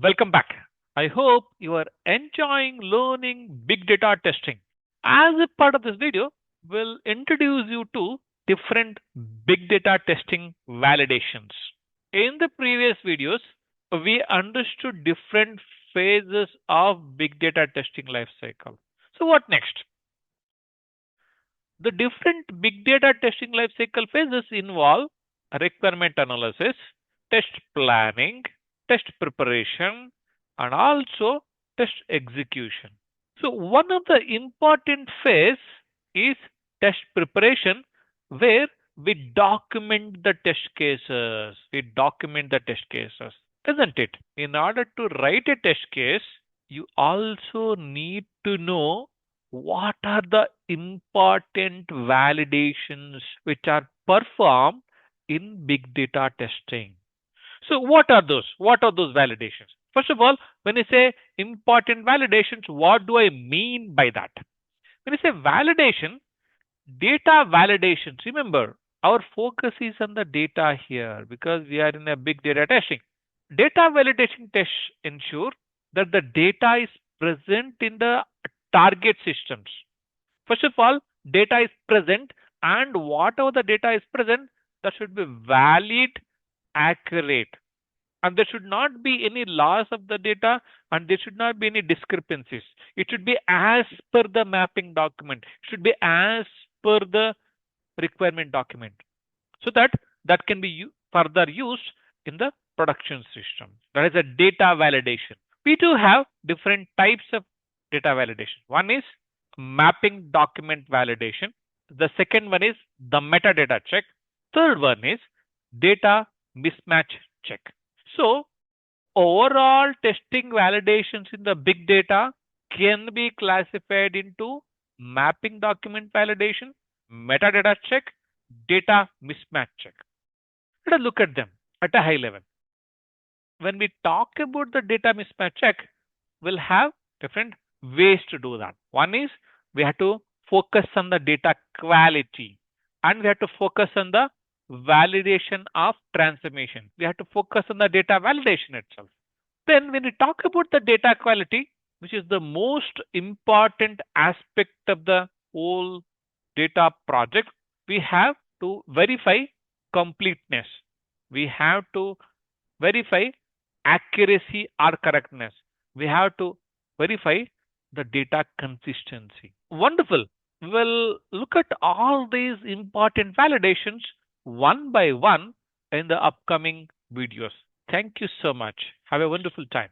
Welcome back. I hope you are enjoying learning big data testing. As a part of this video, we'll introduce you to different big data testing validations. In the previous videos, we understood different phases of big data testing lifecycle. So what next? The different big data testing lifecycle phases involve requirement analysis, test planning, test preparation, and also test execution. So one of the important phase is test preparation where we document the test cases. We document the test cases, isn't it? In order to write a test case, you also need to know what are the important validations which are performed in big data testing. So what are those? What are those validations? First of all, when I say important validations, what do I mean by that? When I say validation, data validations, remember, our focus is on the data here because we are in a big data testing. Data validation tests ensure that the data is present in the target systems. First of all, data is present, and whatever the data is present, that should be valid, accurate, and there should not be any loss of the data, and there should not be any discrepancies. It should be as per the mapping document. It should be as per the requirement document, so that that can be further used in the production system. That is a data validation. We do have different types of data validation. One is mapping document validation. The second one is the metadata check. Third one is data mismatch check. So overall testing validations in the big data can be classified into mapping document validation, metadata check, data mismatch check. Let us look at them at a high level. When we talk about the data mismatch check, we'll have different ways to do that. One is we have to focus on the data quality, and we have to focus on the validation of transformation. We have to focus on the data validation itself. Then when we talk about the data quality, which is the most important aspect of the whole data project, we have to verify completeness. We have to verify accuracy or correctness. We have to verify the data consistency. Wonderful. We'll look at all these important validations one by one in the upcoming videos. Thank you so much. Have a wonderful time.